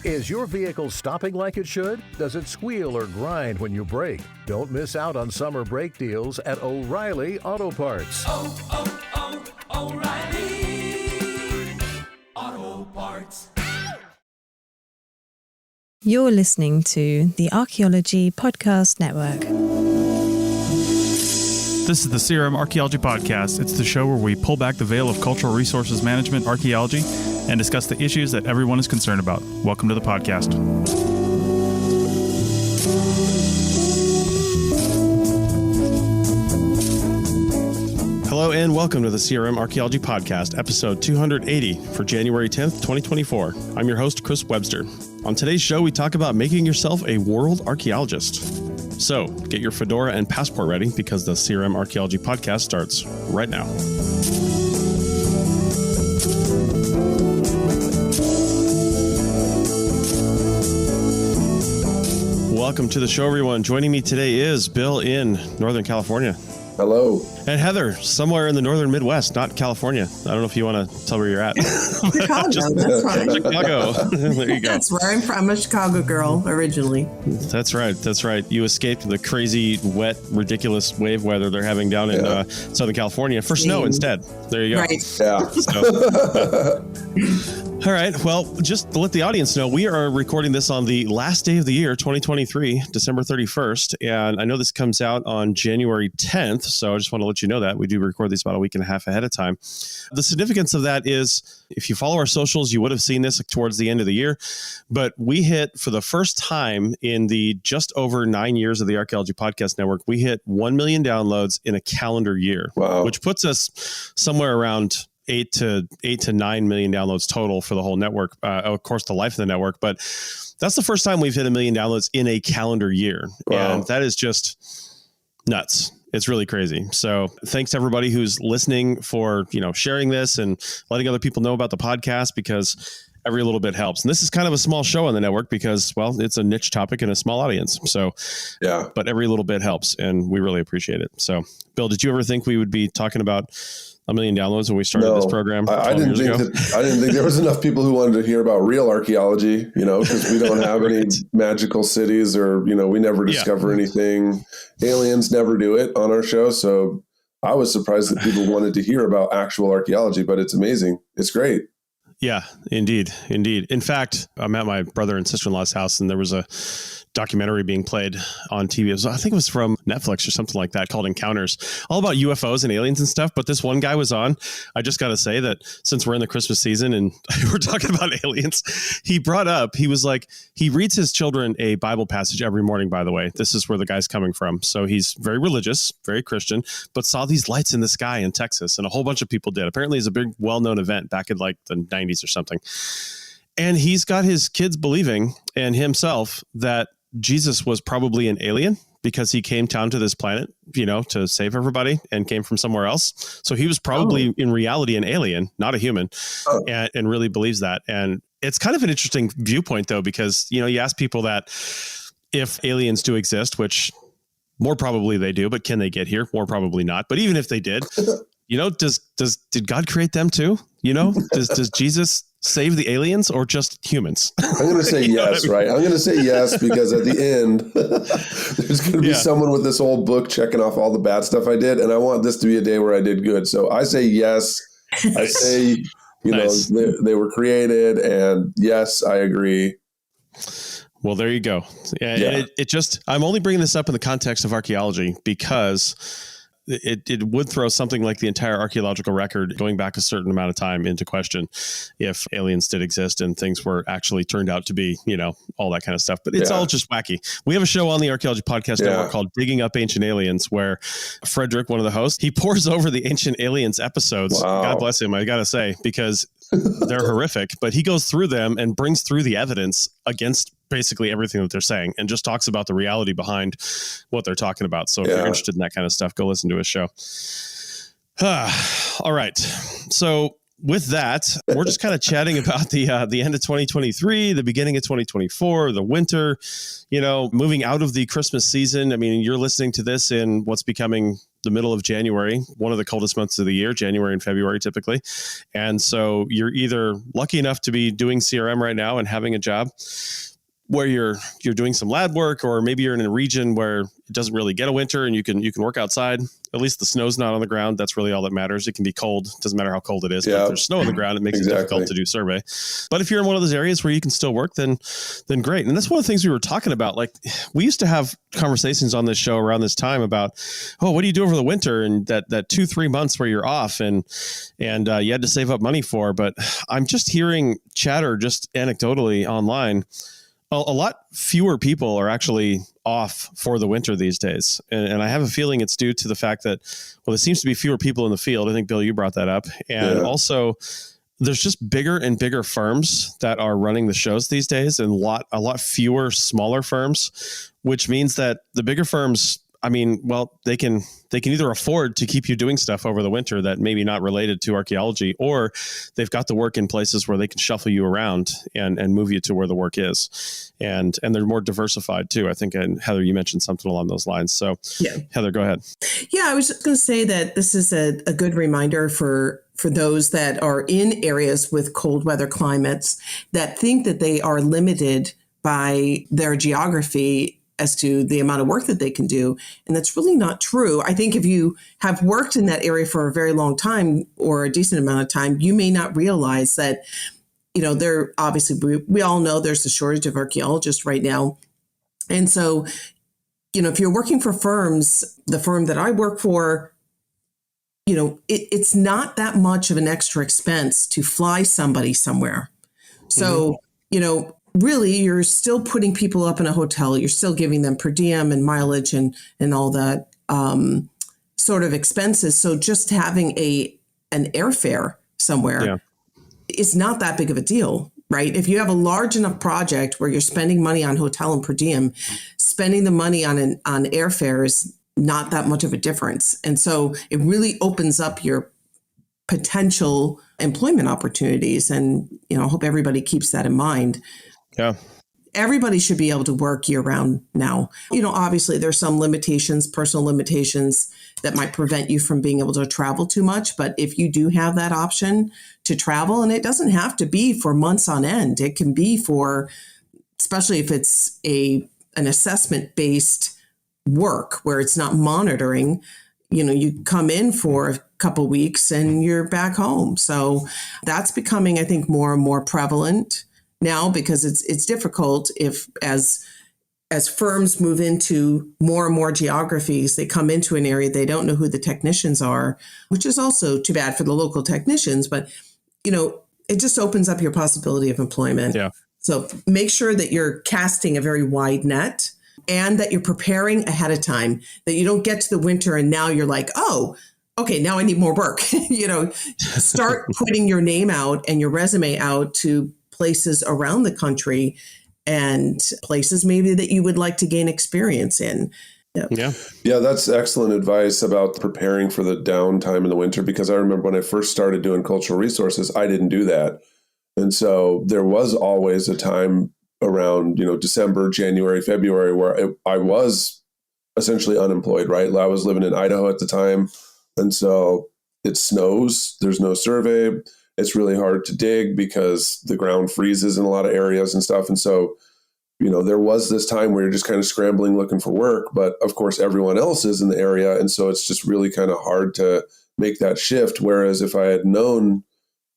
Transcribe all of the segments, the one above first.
Is your vehicle stopping like it should? Does it squeal or grind when you brake? Don't miss out on summer brake deals at O'Reilly Auto Parts. O'Reilly Auto Parts. You're listening to the Archaeology Podcast Network. This is the CRM Archaeology Podcast. It's the show where we pull back the veil of cultural resources management, archaeology, and discuss the issues that everyone is concerned about. Welcome to the podcast. Hello and welcome to the CRM Archaeology Podcast, episode 280 for January 10th, 2024. I'm your host, Chris Webster. On today's show, we talk about making yourself a world archaeologist. So get your fedora and passport ready because the CRM Archaeology Podcast starts right now. Welcome to the show, everyone. Joining me today is Bill in Northern California. Hello. And Heather, somewhere in the northern Midwest, not California. I don't know if you want to tell where you're at. Chicago, that's right. Chicago. There you go. That's where I'm from. I'm a Chicago girl originally. That's right. That's right. You escaped the crazy, wet, ridiculous wave weather they're having down in Southern California for snow instead. There you go. Right. Yeah. All right. Well, just to let the audience know, we are recording this on the last day of the year, 2023, December 31st. And I know this comes out on January 10th. So I just want to let you know that we do record these about a week and a half ahead of time. The significance of that is if you follow our socials, you would have seen this towards the end of the year. But we hit for the first time in the just over 9 years of the Archaeology Podcast Network, we hit 1 million downloads in a calendar year, which puts us somewhere around 8 to 9 million downloads total for the whole network. Of course, the life of the network, but that's the first time we've hit 1 million downloads in a calendar year. Wow. And that is just nuts. It's really crazy. So thanks to everybody who's listening for, sharing this and letting other people know about the podcast, because every little bit helps. And this is kind of a small show on the network because, well, it's a niche topic and a small audience. So, yeah, but every little bit helps and we really appreciate it. So, Bill, did you ever think we would be talking about 1 million downloads when we started this program? I didn't think there was enough people who wanted to hear about real archaeology, because we don't have any magical cities or, we never discover anything. Aliens never do it on our show. So I was surprised that people wanted to hear about actual archaeology, but it's amazing. It's great. Yeah, indeed. In fact, I'm at my brother and sister-in-law's house and there was a documentary being played on TV. I think it was from Netflix or something like that, called Encounters, all about UFOs and aliens and stuff. But this one guy was on. I just got to say that since we're in the Christmas season and we're talking about aliens, he brought up, he was like, he reads his children a Bible passage every morning, by the way. This is where the guy's coming from. So he's very religious, very Christian, but saw these lights in the sky in Texas, and a whole bunch of people did. Apparently it's a big, well-known event back in like the 90s or something. And he's got his kids believing, and himself, that Jesus was probably an alien because he came down to this planet, to save everybody and came from somewhere else. So he was probably in reality an alien, not a human, and really believes that. And it's kind of an interesting viewpoint, though, because, you ask people that if aliens do exist, which more probably they do, but can they get here? More probably not. But even if they did, did God create them too? Does Jesus save the aliens or just humans? I'm going to say yes, right? I'm going to say yes, because at the end, there's going to be someone with this old book checking off all the bad stuff I did. And I want this to be a day where I did good. So I say yes. I say, they were created, and yes, I agree. Well, there you go. And it just, I'm only bringing this up in the context of archaeology because it would throw something like the entire archaeological record going back a certain amount of time into question if aliens did exist and things were actually turned out to be, all that kind of stuff. But it's all just wacky. We have a show on the Archaeology Podcast Network called Digging Up Ancient Aliens, where Frederick, one of the hosts, he pours over the Ancient Aliens episodes. Wow. God bless him, I got to say, because they're horrific, but he goes through them and brings through the evidence against basically everything that they're saying and just talks about the reality behind what they're talking about. So if you're interested in that kind of stuff, go listen to his show. All right. So with that, we're just kind of chatting about the end of 2023, the beginning of 2024, the winter, moving out of the Christmas season. I mean, you're listening to this in what's becoming the middle of January, one of the coldest months of the year, January and February typically. And so you're either lucky enough to be doing CRM right now and having a job where you're doing some lab work, or maybe you're in a region where it doesn't really get a winter and you can work outside. At least the snow's not on the ground. That's really all that matters. It can be cold. It doesn't matter how cold it is. But if there's snow on the ground, it makes it difficult to do survey. But if you're in one of those areas where you can still work, then great. And that's one of the things we were talking about. Like, we used to have conversations on this show around this time about, what do you do over the winter? And that 2-3 months where you're off and you had to save up money for. But I'm just hearing chatter just anecdotally online. A lot fewer people are actually off for the winter these days. And I have a feeling it's due to the fact that, there seems to be fewer people in the field. I think, Bill, you brought that up. And also, there's just bigger and bigger firms that are running the shows these days, and a lot fewer smaller firms, which means that the bigger firms, they can either afford to keep you doing stuff over the winter that maybe not related to archaeology, or they've got the work in places where they can shuffle you around and move you to where the work is. And they're more diversified too. I think, and Heather, you mentioned something along those lines. So Heather, go ahead. Yeah, I was just going to say that this is a good reminder for those that are in areas with cold weather climates that think that they are limited by their geography as to the amount of work that they can do. And that's really not true. I think if you have worked in that area for a very long time or a decent amount of time, you may not realize that, there obviously, we all know there's a shortage of archaeologists right now. And so, if you're working for firms, the firm that I work for, it's not that much of an extra expense to fly somebody somewhere. So, really, you're still putting people up in a hotel. You're still giving them per diem and mileage and all that sort of expenses. So just having an airfare somewhere is not that big of a deal, right? If you have a large enough project where you're spending money on hotel and per diem, spending the money on airfare is not that much of a difference. And so it really opens up your potential employment opportunities. And, I hope everybody keeps that in mind. Yeah. Everybody should be able to work year round now. Obviously there's some limitations, personal limitations that might prevent you from being able to travel too much. But if you do have that option to travel, and it doesn't have to be for months on end, it can be for, especially if it's an assessment based work where it's not monitoring, you come in for a couple weeks and you're back home. So that's becoming, I think, more and more prevalent now, because it's difficult if as firms move into more and more geographies, they come into an area, they don't know who the technicians are, which is also too bad for the local technicians, but it just opens up your possibility of employment. Yeah. So make sure that you're casting a very wide net and that you're preparing ahead of time, that you don't get to the winter and now you're like, oh, okay, now I need more work. Start putting your name out and your resume out to places around the country and places maybe that you would like to gain experience in. Yeah, that's excellent advice about preparing for the downtime in the winter, because I remember when I first started doing cultural resources, I didn't do that. And so there was always a time around, December, January, February, where I was essentially unemployed, right? I was living in Idaho at the time. And so it snows, there's no survey. It's really hard to dig because the ground freezes in a lot of areas and stuff. And so, there was this time where you're just kind of scrambling, looking for work, but of course everyone else is in the area. And so it's just really kind of hard to make that shift. Whereas if I had known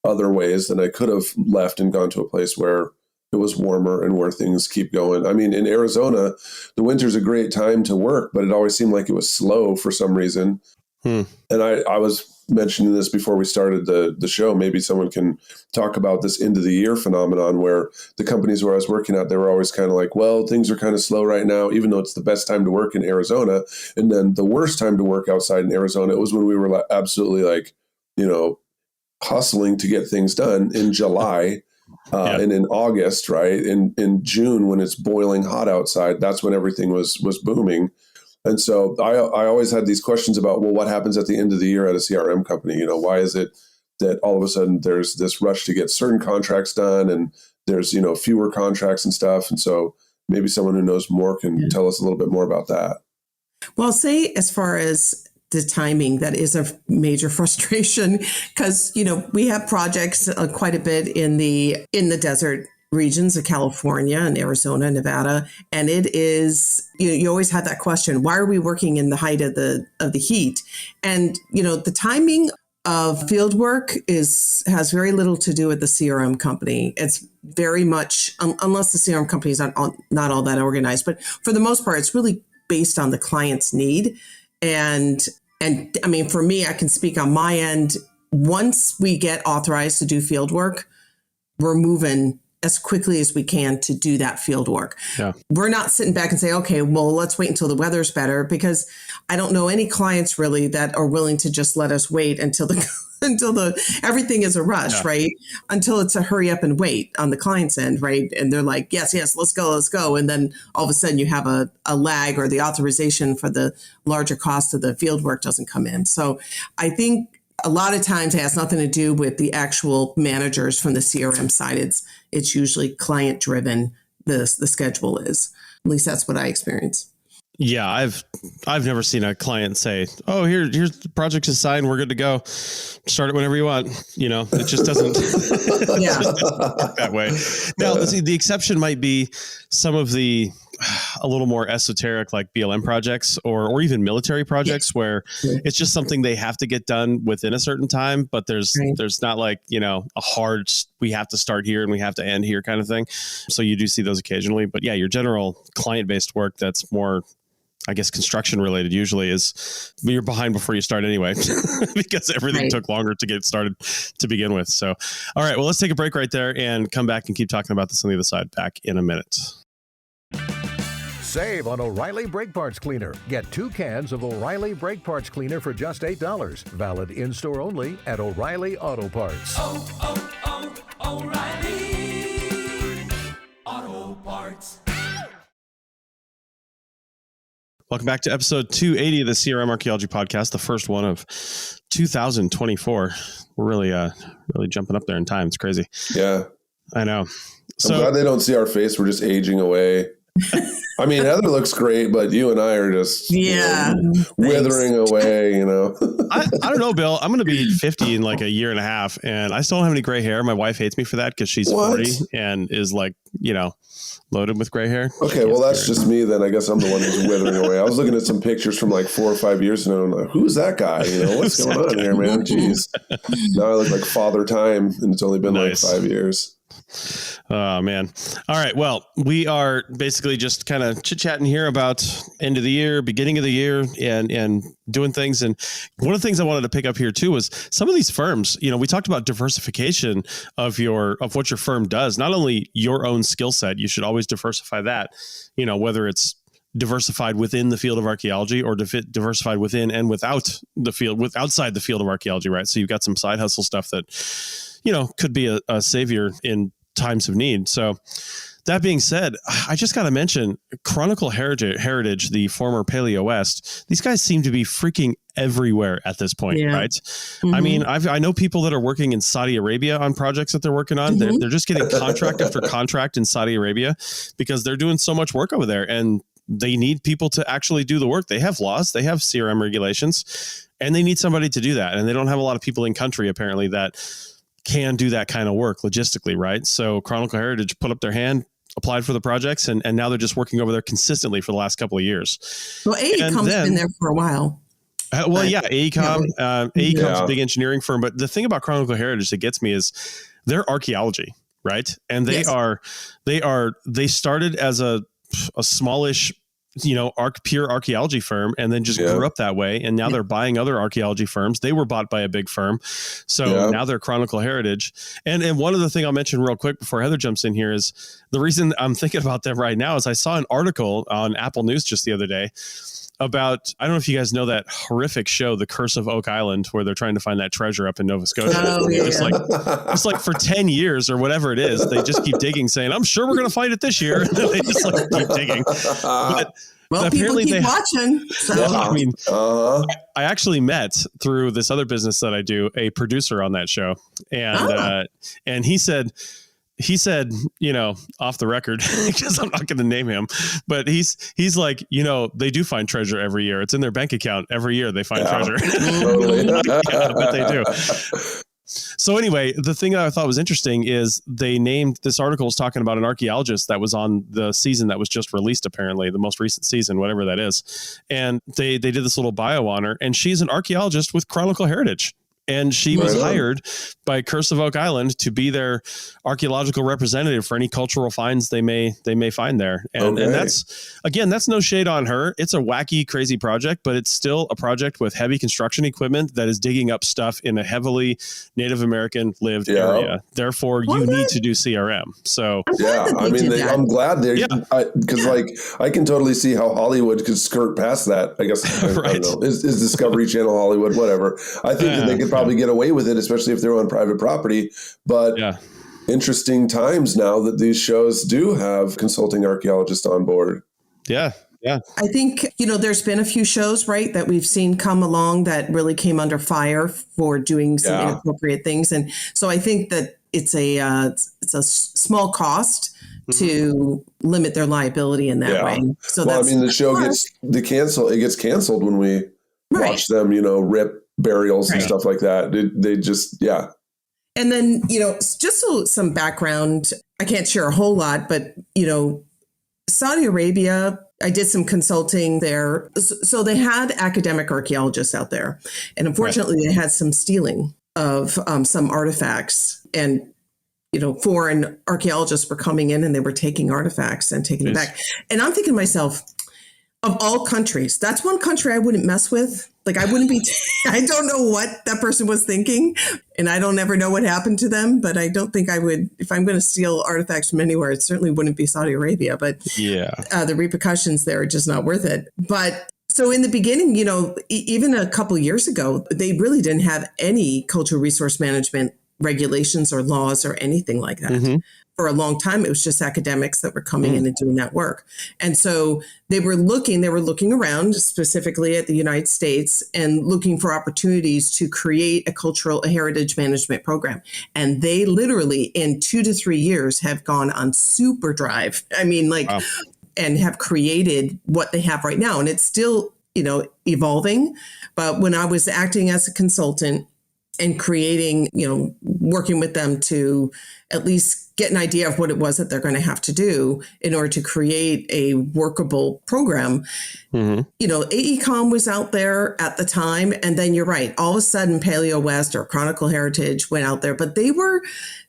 other ways, then I could have left and gone to a place where it was warmer and where things keep going. I mean, in Arizona, the winter's a great time to work, but it always seemed like it was slow for some reason. And I was mentioning this before we started the show. Maybe someone can talk about this end of the year phenomenon where the companies where I was working at, they were always kind of like, well, things are kind of slow right now, even though it's the best time to work in Arizona. And then the worst time to work outside in Arizona, it was when we were absolutely hustling to get things done in July and in August, right? In June, when it's boiling hot outside, that's when everything was booming. And so I always had these questions about, well, what happens at the end of the year at a CRM company? Why is it that all of a sudden there's this rush to get certain contracts done and there's, fewer contracts and stuff. And so maybe someone who knows more can tell us a little bit more about that. Well, I'll say as far as the timing that is a major frustration because, we have projects quite a bit in the desert regions of California and Arizona, Nevada. And it is, you always have that question, why are we working in the height of the heat? And, the timing of field work has very little to do with the CRM company. It's very much, unless the CRM company is not all that organized, but for the most part, it's really based on the client's need. And I mean, for me, I can speak on my end. Once we get authorized to do field work, we're moving as quickly as we can to do that field work. Yeah. We're not sitting back and say, okay, well, let's wait until the weather's better, because I don't know any clients really that are willing to just let us wait until everything is a rush, right? Until it's a hurry up and wait on the client's end, right? And they're like, yes, let's go. And then all of a sudden you have a lag, or the authorization for the larger cost of the field work doesn't come in. So I think a lot of times it has nothing to do with the actual managers from the CRM side. It's usually client driven. The schedule is, at least that's what I experience. Yeah, I've never seen a client say, "Oh, here's the project is signed, we're good to go. Start it whenever you want." It just doesn't work that way. Now, the exception might be some of the a little more esoteric, like BLM projects or even military projects, where it's just something they have to get done within a certain time. But there's not like, a hard, we have to start here and we have to end here kind of thing. So you do see those occasionally. But yeah, your general client-based work that's more, I guess, construction related usually is you're behind before you start anyway, because everything took longer to get started to begin with. So, all right, well, let's take a break right there and come back and keep talking about this on the other side. Back in a minute. Save on O'Reilly Brake Parts Cleaner. Get 2 cans of O'Reilly Brake Parts Cleaner for just $8. Valid in-store only at O'Reilly Auto Parts. O'Reilly Auto Parts. Welcome back to episode 280 of the CRM Archaeology Podcast, the first one of 2024. We're really jumping up there in time. It's crazy. Yeah. I know. I'm glad they don't see our face. We're just aging away. I mean, Heather looks great, but you and I are just withering away, I don't know, Bill. I'm going to be 50 in like a year and a half, and I still don't have any gray hair. My wife hates me for that because she's 40 and is like, loaded with gray hair. Okay, well, that's just me then. I guess I'm the one who's withering away. I was looking at some pictures from like 4 or 5 years ago, and I'm like, who's that guy? What's going on here, man? Jeez. Now I look like Father Time, and it's only been like 5 years. Oh, man. All right. Well, we are basically just kind of chit-chatting here about end of the year, beginning of the year, and doing things. And one of the things I wanted to pick up here too was some of these firms, we talked about diversification of what your firm does, not only your own skill set. You should always diversify that, whether it's diversified within the field of archaeology or diversified within and without the field, outside the field of archaeology, right? So you've got some side hustle stuff that, could be a savior in times of need. So that being said, I just got to mention Chronicle Heritage, the former Paleo West. These guys seem to be freaking everywhere at this point, right? Mm-hmm. I mean, I know people that are working in Saudi Arabia on projects that they're working on. Mm-hmm. They're just getting contract after contract in Saudi Arabia because they're doing so much work over there, and they need people to actually do the work. They have laws, they have CRM regulations, and they need somebody to do that. And they don't have a lot of people in country apparently that can do that kind of work logistically, right? So Chronicle Heritage put up their hand, applied for the projects, and now they're just working over there consistently for the last couple of years. Well, AECOM's been there for a while. AECOM. AECOM's a big engineering firm. But the thing about Chronicle Heritage that gets me is they're archaeology, right? And they started as a smallish, pure archaeology firm, and then just grew up that way. And now they're buying other archaeology firms. They were bought by a big firm. So now they're Chronicle Heritage. And one other thing I'll mention real quick before Heather jumps in here is the reason I'm thinking about them right now is I saw an article on Apple News just the other day about, I don't know if you guys know that horrific show, The Curse of Oak Island, where they're trying to find that treasure up in Nova Scotia. Oh, yeah. It's like for 10 years or whatever it is, they just keep digging, saying, I'm sure we're going to find it this year. They just keep digging. But people keep watching. So. I mean, I actually met through this other business that I do a producer on that show. And he said, he said, off the record, because I'm not going to name him, but he's like, they do find treasure every year. It's in their bank account every year. They find treasure. Totally. Yeah, I bet they do. So anyway, the thing that I thought was interesting is they named, this article was talking about an archaeologist that was on the season that was just released, apparently the most recent season, whatever that is. And they did this little bio on her, and she's an archaeologist with Chronicle Heritage. And she was hired by Curse of Oak Island to be their archaeological representative for any cultural finds they may find there. And that's no shade on her. It's a wacky, crazy project, but it's still a project with heavy construction equipment that is digging up stuff in a heavily Native American lived area. Therefore, you need to do CRM. So I'm glad they because I can totally see how Hollywood could skirt past that. I guess I don't know. Is Discovery Channel Hollywood, whatever. I think that they could probably get away with it, especially if they're on private property. But interesting times now that these shows do have consulting archaeologists on board. Yeah. Yeah. I think, there's been a few shows, right, that we've seen come along that really came under fire for doing some inappropriate things. And so I think that it's a small cost to limit their liability in that way. So the show gets canceled when we watch them, rip burials and stuff like that. They just, And then, just some background, I can't share a whole lot, but, Saudi Arabia, I did some consulting there. So they had academic archaeologists out there. And unfortunately, they had some stealing of some artifacts. And, foreign archaeologists were coming in and they were taking artifacts and taking them back. And I'm thinking to myself, of all countries, that's one country I wouldn't mess with. Like I wouldn't be, I don't know what that person was thinking, and I don't ever know what happened to them, but I don't think I would, if I'm going to steal artifacts from anywhere, it certainly wouldn't be Saudi Arabia, but the repercussions there are just not worth it. But so in the beginning, even a couple of years ago, they really didn't have any cultural resource management regulations or laws or anything like that. For a long time, it was just academics that were coming in and doing that work. And so they were looking around specifically at the United States and looking for opportunities to create a heritage management program. And they literally in 2 to 3 years have gone on super drive. I mean, and have created what they have right now. And it's still, evolving. But when I was acting as a consultant and creating, working with them to at least get an idea of what it was that they're going to have to do in order to create a workable program. AECOM was out there at the time. And then you're right, all of a sudden Paleo West or Chronicle Heritage went out there, but they were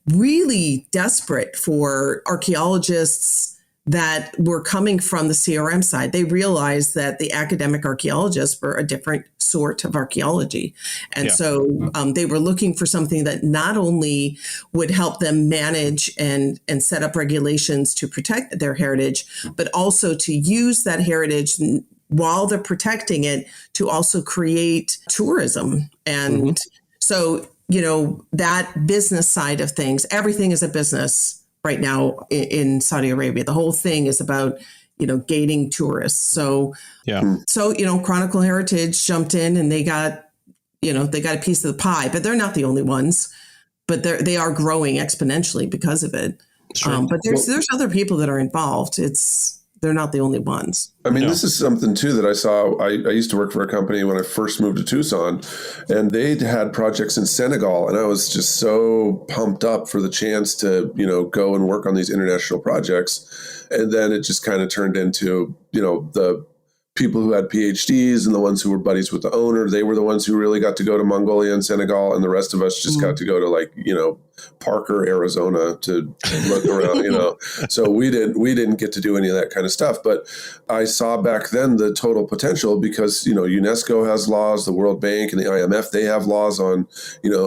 really desperate for archaeologists that were coming from the CRM side. They realized that the academic archaeologists were a different sort of archaeology. And so they were looking for something that not only would help them manage and set up regulations to protect their heritage, but also to use that heritage while they're protecting it to also create tourism. And so, that business side of things, everything is a business right now in Saudi Arabia. The whole thing is about, gating tourists. So Chronicle Heritage jumped in and they got a piece of the pie, but they're not the only ones, but they are growing exponentially because of it. Sure. But there's other people that are involved. They're not the only ones. I mean, this is something too that I saw. I used to work for a company when I first moved to Tucson, and they had projects in Senegal, and I was just so pumped up for the chance to, go and work on these international projects. And then it just kind of turned into, the people who had PhDs and the ones who were buddies with the owner, they were the ones who really got to go to Mongolia and Senegal, and the rest of us just got to go to Parker, Arizona to look around, So we didn't get to do any of that kind of stuff. But I saw back then the total potential because, UNESCO has laws, the World Bank and the IMF, they have laws on,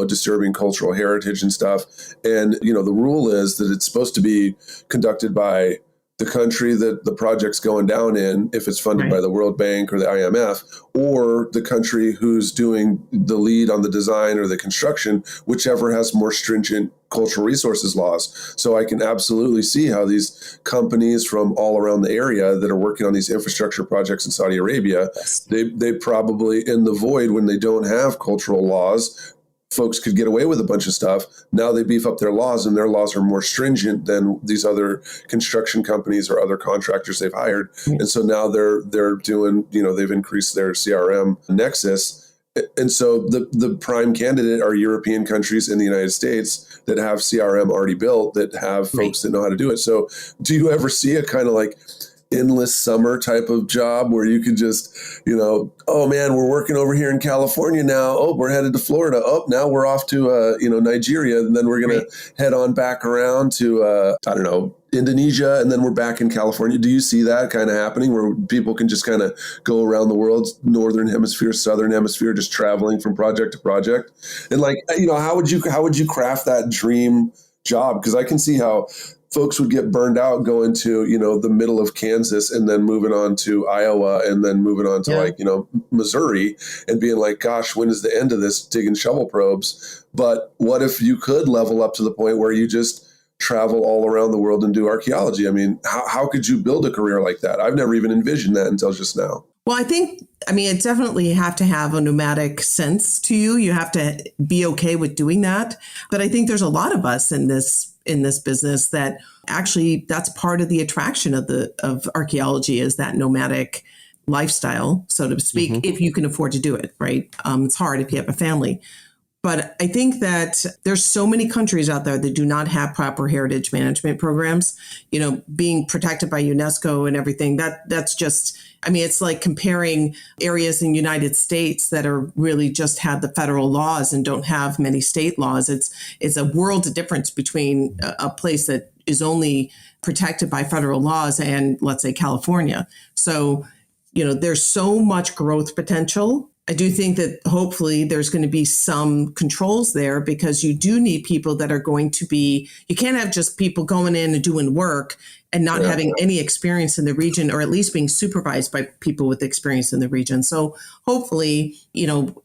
disturbing cultural heritage and stuff. And, the rule is that it's supposed to be conducted by the country that the project's going down in, if it's funded by the World Bank or the IMF, or the country who's doing the lead on the design or the construction, whichever has more stringent cultural resources laws. So I can absolutely see how these companies from all around the area that are working on these infrastructure projects in Saudi Arabia, they probably in the void when they don't have cultural laws, folks could get away with a bunch of stuff. Now they beef up their laws, and their laws are more stringent than these other construction companies or other contractors they've hired. And so now they're doing, they've increased their CRM nexus. And so the prime candidate are European countries in the United States that have CRM already built, that have folks that know how to do it. So do you ever see a kind of like endless summer type of job where you could just, oh man, we're working over here in California now. Oh, we're headed to Florida. Oh, now we're off to, Nigeria. And then we're going to head on back around to, Indonesia. And then we're back in California. Do you see that kind of happening where people can just kind of go around the world, Northern Hemisphere, Southern Hemisphere, just traveling from project to project? And like, how would you craft that dream job? Because I can see how folks would get burned out going to, the middle of Kansas and then moving on to Iowa and then moving on to Missouri and being like, gosh, when is the end of this digging shovel probes? But what if you could level up to the point where you just travel all around the world and do archaeology? I mean, how could you build a career like that? I've never even envisioned that until just now. Well, it definitely have to have a nomadic sense to you. You have to be okay with doing that. But I think there's a lot of us in this business that actually that's part of the attraction of archaeology, is that nomadic lifestyle, so to speak, if you can afford to do it, right? It's hard if you have a family. But I think that there's so many countries out there that do not have proper heritage management programs, being protected by UNESCO and everything. That's just, it's like comparing areas in the United States that are really just have the federal laws and don't have many state laws. It's a world of difference between a place that is only protected by federal laws and, let's say, California. So, there's so much growth potential. I do think that hopefully there's going to be some controls there, because you do need people that are going to be, you can't have just people going in and doing work and not having any experience in the region, or at least being supervised by people with experience in the region. So hopefully,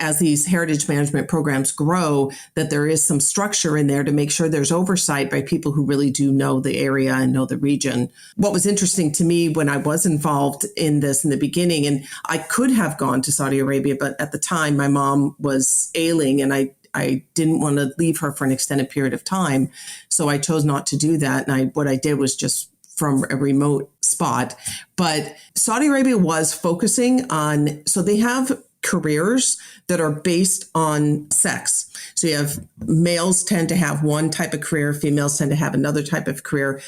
as these heritage management programs grow, that there is some structure in there to make sure there's oversight by people who really do know the area and know the region. What was interesting to me when I was involved in this in the beginning, and I could have gone to Saudi Arabia, but at the time my mom was ailing and I didn't want to leave her for an extended period of time. So I chose not to do that. And what I did was just from a remote spot. But Saudi Arabia was focusing on, so they have careers that are based on sex. So you have males tend to have one type of career, females tend to have another type of career.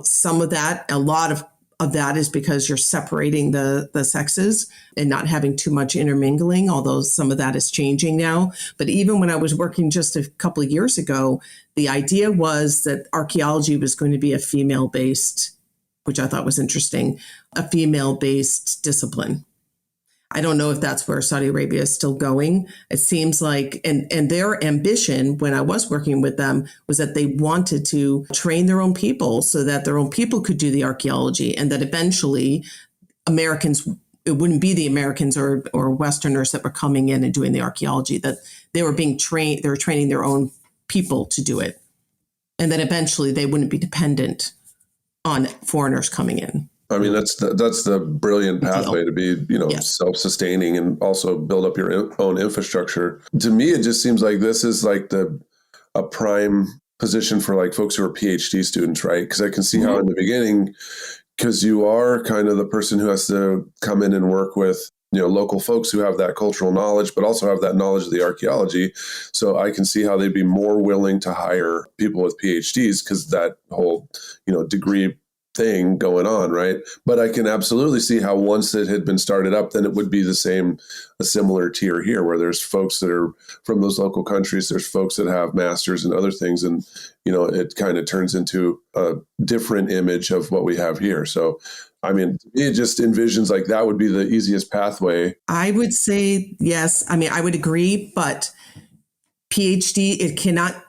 Some of that, a lot of that is because you're separating the sexes and not having too much intermingling, although some of that is changing now. But even when I was working just a couple of years ago, the idea was that archaeology was going to be a female-based, which I thought was interesting, a female-based discipline. I don't know if that's where Saudi Arabia is still going. It seems like, and their ambition when I was working with them was that they wanted to train their own people so that their own people could do the archaeology, and that eventually Americans, it wouldn't be the Americans or Westerners that were coming in and doing the archaeology, that they were being trained, they were training their own people to do it. And then eventually they wouldn't be dependent on foreigners coming in. That's the brilliant pathway to be, self-sustaining and also build up your own infrastructure. To me, it just seems like this is like a prime position for like folks who are PhD students, right? Because I can see how in the beginning, because you are kind of the person who has to come in and work with, local folks who have that cultural knowledge, but also have that knowledge of the archaeology. So I can see how they'd be more willing to hire people with PhDs, because that whole, degree thing going on, right? But I can absolutely see how once it had been started up, then it would be a similar tier here, where there's folks that are from those local countries, there's folks that have masters and other things, and it kind of turns into a different image of what we have here. So it just envisions like that would be the easiest pathway. I would say yes. I would agree, but PhD,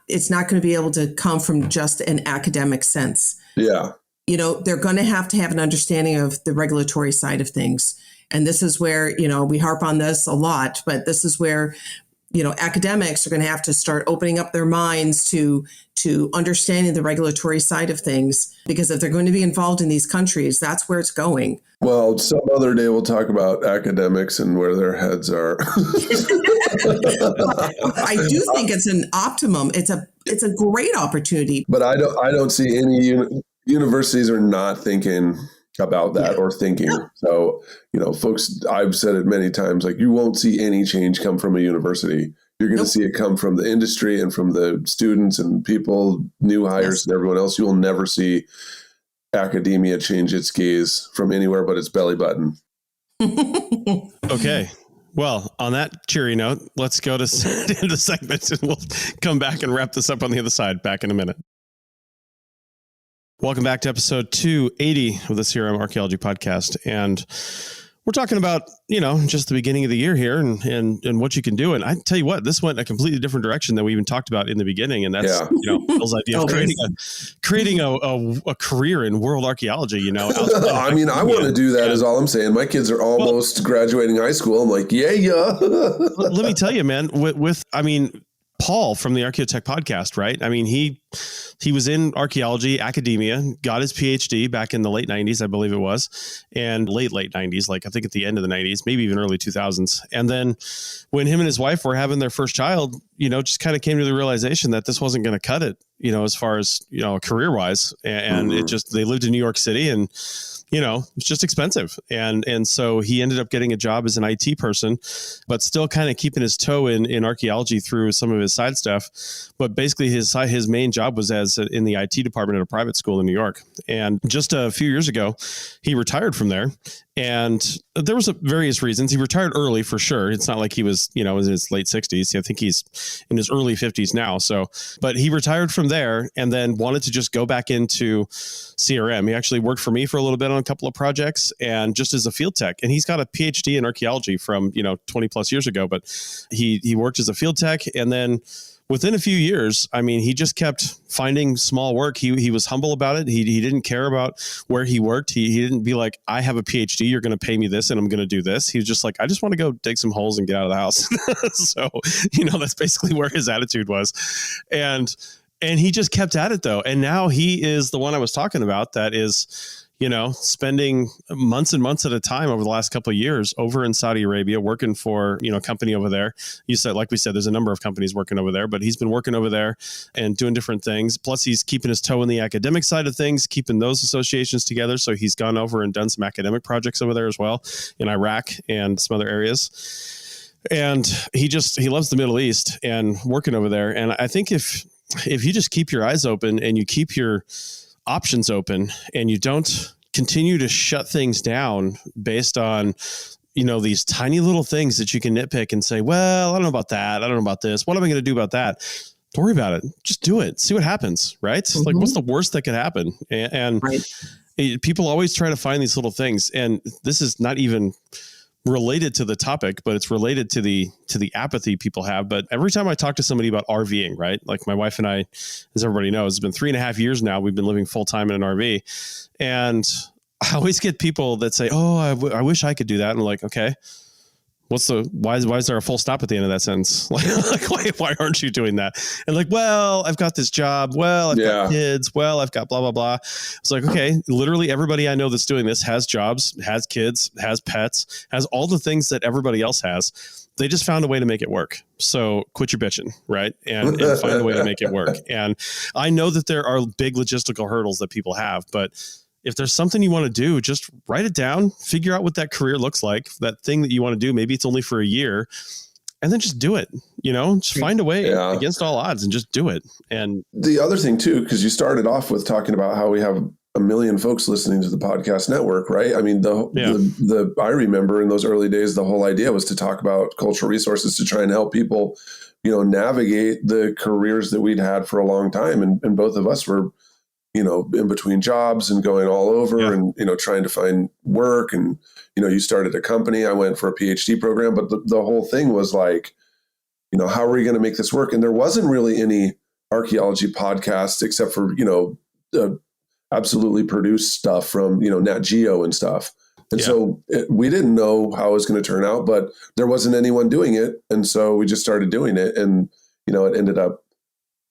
it's not going to be able to come from just an academic sense. Yeah. They're going to have an understanding of the regulatory side of things. And this is where, we harp on this a lot, but this is where academics are going to have to start opening up their minds to understanding the regulatory side of things, because if they're going to be involved in these countries, that's where it's going. Well, some other day we'll talk about academics and where their heads are. I do think it's an optimum. It's a great opportunity. But I don't see any universities are not thinking about that or thinking. So, folks, I've said it many times, like, you won't see any change come from a university. You're going to see it come from the industry and from the students and people, new hires and everyone else. You will never see academia change its gaze from anywhere but its belly button. Okay. Well, on that cheery note, let's go to the segments and we'll come back and wrap this up on the other side. Back in a minute. Welcome back to episode 280 of the CRM Archaeology podcast. And we're talking about, just the beginning of the year here and what you can do. And I tell you what, this went a completely different direction than we even talked about in the beginning. And that's, Bill's idea of creating a career in world archaeology, I mean, I want to do that is all I'm saying. My kids are almost graduating high school. I'm like, yeah. Let me tell you, man, Paul from the Archaeotech podcast, right? I mean, he was in archaeology, academia, got his PhD back in the late 90s, I believe it was, and late 90s, like I think at the end of the 90s, maybe even early 2000s. And then when him and his wife were having their first child, just kind of came to the realization that this wasn't going to cut it, as far as, career wise. And they lived in New York City and, it's just expensive. And so he ended up getting a job as an IT person, but still kind of keeping his toe in archaeology through some of his side stuff. But basically his main job was in the IT department at a private school in New York. And just a few years ago, he retired from there. And there was various reasons. He retired early for sure. It's not like he was, in his late 60s. I think he's in his early 50s now. But he retired from there and then wanted to just go back into CRM. He actually worked for me for a little bit on a couple of projects and just as a field tech. And he's got a PhD in archaeology from, 20 plus years ago. But he worked as a field tech. And then within a few years, I mean, he just kept finding small work. He was humble about it. He didn't care about where he worked. He didn't be like, I have a PhD, you're going to pay me this and I'm going to do this. He was just like, I just want to go dig some holes and get out of the house. So, that's basically where his attitude was. And he just kept at it though. And now he is the one I was talking about that is, spending months and months at a time over the last couple of years over in Saudi Arabia, working for, a company over there. Like we said, there's a number of companies working over there, but he's been working over there and doing different things. Plus he's keeping his toe in the academic side of things, keeping those associations together. So he's gone over and done some academic projects over there as well in Iraq and some other areas. And he loves the Middle East and working over there. And I think if you just keep your eyes open and you keep your options open and you don't continue to shut things down based on, these tiny little things that you can nitpick and say, well, I don't know about that. I don't know about this. What am I going to do about that? Don't worry about it. Just do it. See what happens. Right. Mm-hmm. Like, what's the worst that could happen? And people always try to find these little things. And this is not even related to the topic, but it's related to the apathy people have. But every time I talk to somebody about RVing, right? Like my wife and I, as everybody knows, it's been 3.5 years now. We've been living full time in an RV. And I always get people that say, oh, I wish I could do that. And I'm like, okay, why is there a full stop at the end of that sentence? Like why aren't you doing that? And like, well, I've got this job. Well, I've got kids. Well, I've got blah, blah, blah. It's like, okay, literally everybody I know that's doing this has jobs, has kids, has pets, has all the things that everybody else has. They just found a way to make it work. So quit your bitching, right? And find a way to make it work. And I know that there are big logistical hurdles that people have, but if there's something you want to do, just write it down, figure out what that career looks like, that thing that you want to do. Maybe it's only for a year and then just do it, just find a way against all odds and just do it. And the other thing too, because you started off with talking about how we have a million folks listening to the podcast network, right? I mean, I remember in those early days, the whole idea was to talk about cultural resources to try and help people, navigate the careers that we'd had for a long time. And both of us were, in between jobs and going all over and, trying to find work. And, you started a company. I went for a PhD program, but the whole thing was like, how are we going to make this work? And there wasn't really any archaeology podcasts except for, absolutely produced stuff from, Nat Geo and stuff. And so we didn't know how it was going to turn out, but there wasn't anyone doing it. And so we just started doing it. And, it ended up,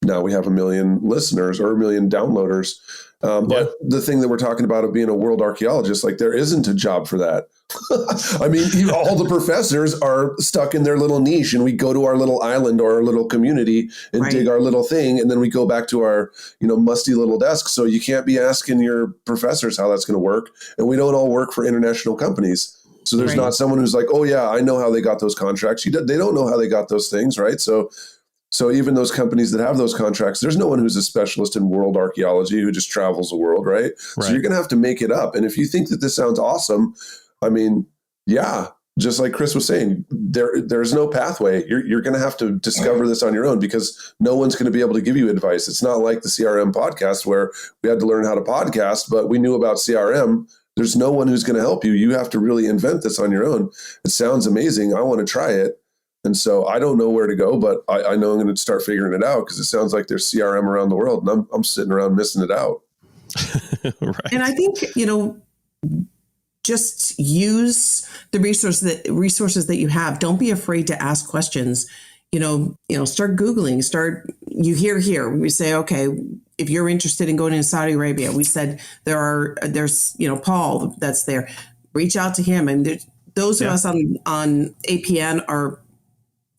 now we have 1 million listeners or 1 million downloaders. But the thing that we're talking about of being a world archaeologist, like there isn't a job for that. I mean, all the professors are stuck in their little niche, and we go to our little island or our little community and dig our little thing. And then we go back to our, musty little desk. So you can't be asking your professors how that's going to work. And we don't all work for international companies. So there's not someone who's like, oh yeah, I know how they got those contracts. They don't know how they got those things. Right. So even those companies that have those contracts, there's no one who's a specialist in world archaeology who just travels the world, right? So you're going to have to make it up. And if you think that this sounds awesome, I mean, just like Chris was saying, there's no pathway. You're going to have to discover this on your own, because no one's going to be able to give you advice. It's not like the CRM podcast where we had to learn how to podcast, but we knew about CRM. There's no one who's going to help you. You have to really invent this on your own. It sounds amazing. I want to try it. And so I don't know where to go, but I know I'm going to start figuring it out, because it sounds like there's CRM around the world, and I'm sitting around missing it out. Right. And I think, just use the resources that you have. Don't be afraid to ask questions. Start Googling. You hear here. We say, okay, if you're interested in going to Saudi Arabia, we said there's Paul that's there. Reach out to him, and those of us on APN are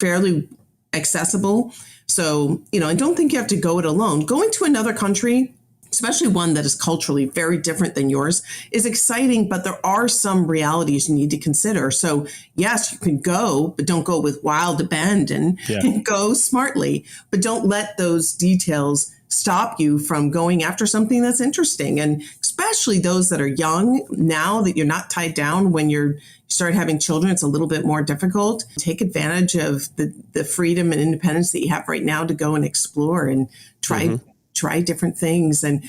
fairly accessible. So, I don't think you have to go it alone. Going to another country, especially one that is culturally very different than yours, is exciting, but there are some realities you need to consider. So yes, you can go, but don't go with wild abandon. Go smartly, but don't let those details stop you from going after something that's interesting. And especially those that are young, now that you're not tied down. When you start having children, it's a little bit more difficult. Take advantage of the freedom and independence that you have right now to go and explore and try different things. And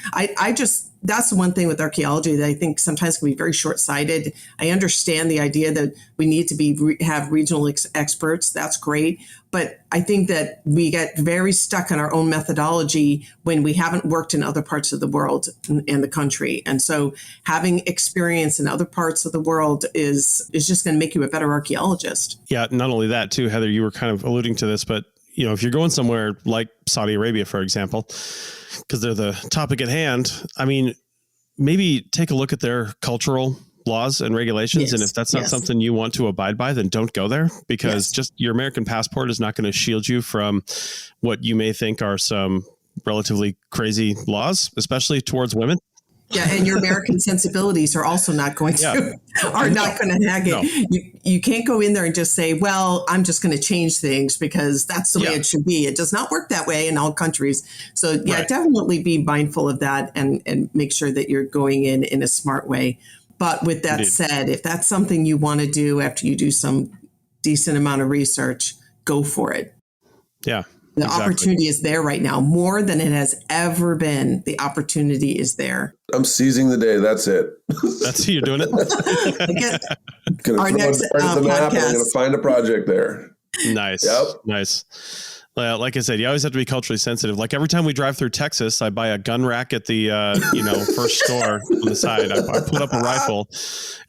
that's the one thing with archaeology that I think sometimes can be very short-sighted. I understand the idea that we need to have regional experts. That's great. But I think that we get very stuck in our own methodology when we haven't worked in other parts of the world and the country. And so having experience in other parts of the world is just going to make you a better archaeologist. Yeah. Not only that too, Heather, you were kind of alluding to this, but if you're going somewhere like Saudi Arabia, for example, because they're the topic at hand, I mean, maybe take a look at their cultural laws and regulations. And if that's not something you want to abide by, then don't go there, because just your American passport is not going to shield you from what you may think are some relatively crazy laws, especially towards women. Yeah, and your American sensibilities are also not going to nag it. No. You can't go in there and just say, well, I'm just going to change things because that's the way it should be. It does not work that way in all countries. So definitely be mindful of that and make sure that you're going in a smart way. But with that said, if that's something you want to do after you do some decent amount of research, go for it. Yeah. The opportunity is there right now, more than it has ever been. The opportunity is there. I'm seizing the day. That's it. That's you're doing it. Our next podcast. I'm going to find a project there. Nice. Yep. Nice. Like I said, you always have to be culturally sensitive. Like every time we drive through Texas, I buy a gun rack at the first store on the side. I put up a rifle,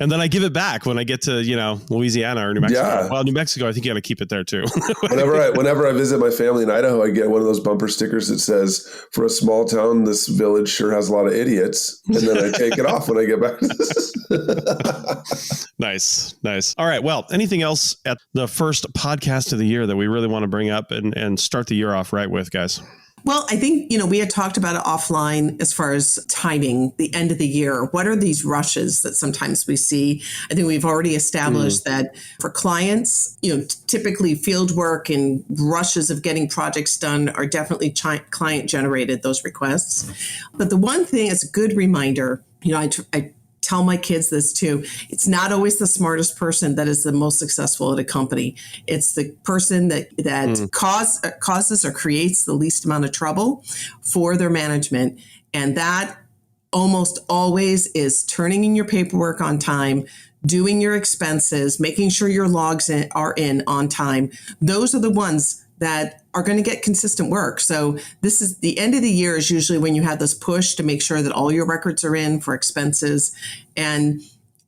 and then I give it back when I get to Louisiana or New Mexico. Yeah. Well, New Mexico, I think you got to keep it there too. Whenever I visit my family in Idaho, I get one of those bumper stickers that says, "For a small town, this village sure has a lot of idiots," and then I take it off when I get back. Nice. All right. Well, anything else at the first podcast of the year that we really want to bring up and start the year off right with, guys? Well, I think, we had talked about it offline as far as timing, the end of the year. What are these rushes that sometimes we see? I think we've already established that for clients, typically field work and rushes of getting projects done are definitely client generated, those requests. But the one thing, it's a good reminder, I tell my kids this too. It's not always the smartest person that is the most successful at a company. It's the person that causes or creates the least amount of trouble for their management. And that almost always is turning in your paperwork on time, doing your expenses, making sure your logs are in on time. Those are the ones that are going to get consistent work. So this is the end of the year is usually when you have this push to make sure that all your records are in for expenses. And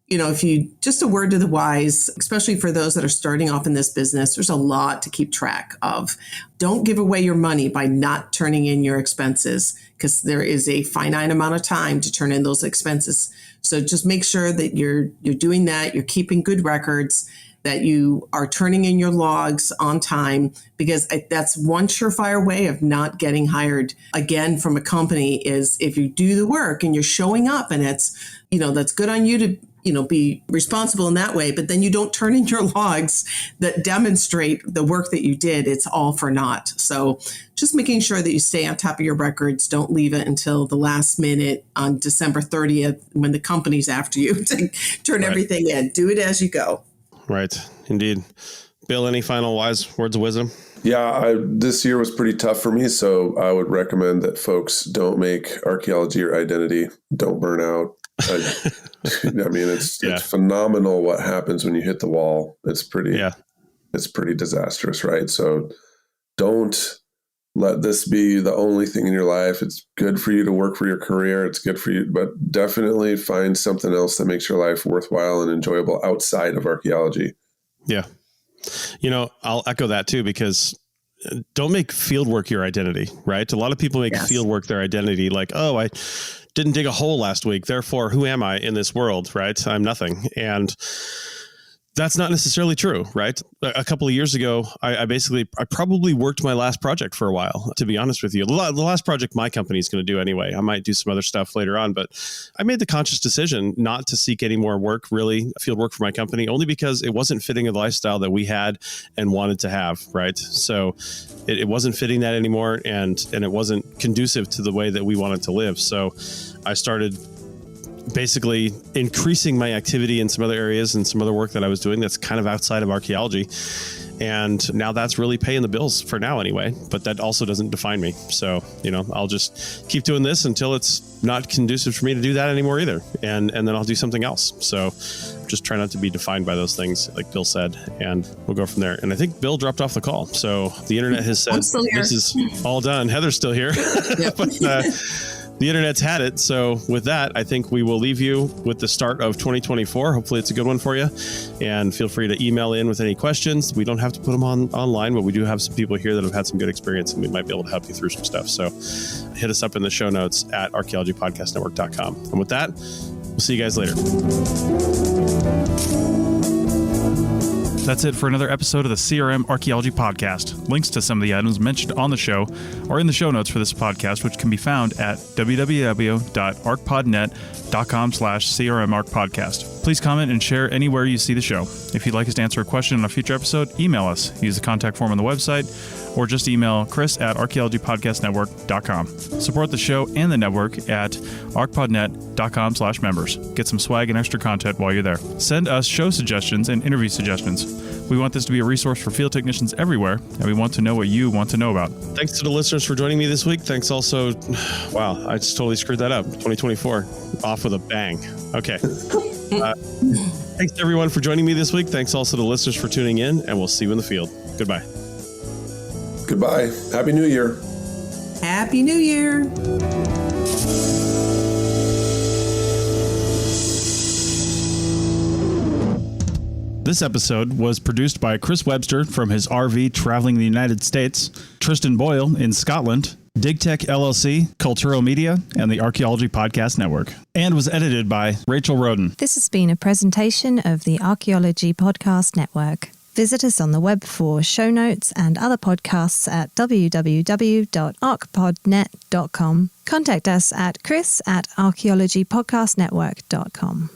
if you just a word to the wise, especially for those that are starting off in this business, there's a lot to keep track of. Don't give away your money by not turning in your expenses, because there is a finite amount of time to turn in those expenses. So just make sure that you're doing that. You're keeping good records, that you are turning in your logs on time, because that's one surefire way of not getting hired again from a company is if you do the work and you're showing up, and it's, that's good on you to, be responsible in that way, but then you don't turn in your logs that demonstrate the work that you did. It's all for naught. So just making sure that you stay on top of your records. Don't leave it until the last minute on December 30th when the company's after you to turn everything in. Do it as you go. Right. Indeed. Bill, any final wise words of wisdom? Yeah, this year was pretty tough for me, so I would recommend that folks don't make archaeology your identity. Don't burn out. It's phenomenal what happens when you hit the wall. It's pretty disastrous, right? So don't let this be the only thing in your life. It's good for you to work for your career. It's good for you, but definitely find something else that makes your life worthwhile and enjoyable outside of archaeology. Yeah. I'll echo that too, because don't make fieldwork your identity, right? A lot of people make fieldwork their identity, like, oh, I didn't dig a hole last week, therefore, who am I in this world, right? I'm nothing. And that's not necessarily true, right? A couple of years ago, I probably worked my last project for a while, to be honest with you. The last project my company is going to do anyway. I might do some other stuff later on, but I made the conscious decision not to seek any more work, really, field work for my company, only because it wasn't fitting the lifestyle that we had and wanted to have, right? So it wasn't fitting that anymore, and it wasn't conducive to the way that we wanted to live. So I started basically increasing my activity in some other areas and some other work that I was doing that's kind of outside of archaeology. And now that's really paying the bills for now anyway, but that also doesn't define me. So, I'll just keep doing this until it's not conducive for me to do that anymore either. And then I'll do something else. So just try not to be defined by those things, like Bill said, and we'll go from there. And I think Bill dropped off the call. So the internet has said, this is all done. Heather's still here. But, the internet's had it. So with that, I think we will leave you with the start of 2024. Hopefully it's a good one for you. And feel free to email in with any questions. We don't have to put them online, but we do have some people here that have had some good experience, and we might be able to help you through some stuff. So hit us up in the show notes at archaeologypodcastnetwork.com. And with that, we'll see you guys later. That's it for another episode of the CRM Archaeology Podcast. Links to some of the items mentioned on the show are in the show notes for this podcast, which can be found at www.archpodnet.com/CRMArchPodcast. Please comment and share anywhere you see the show. If you'd like us to answer a question on a future episode, email us. Use the contact form on the website, or just email chris@archaeologypodcastnetwork.com. Support the show and the network at archpodnet.com/members. Get some swag and extra content while you're there. Send us show suggestions and interview suggestions. We want this to be a resource for field technicians everywhere, and we want to know what you want to know about. Thanks to the listeners for joining me this week. Thanks also, wow, I just totally screwed that up. 2024, off with a bang. Okay. Thanks to everyone for joining me this week. Thanks also to the listeners for tuning in, and we'll see you in the field. Goodbye. Goodbye. Happy New Year. Happy New Year. This episode was produced by Chris Webster from his RV traveling the United States, Tristan Boyle in Scotland, DigTech LLC, Cultural Media, and the Archaeology Podcast Network, and was edited by Rachel Roden. This has been a presentation of the Archaeology Podcast Network. Visit us on the web for show notes and other podcasts at www.archpodnet.com. Contact us at chris@archaeologypodcastnetwork.com.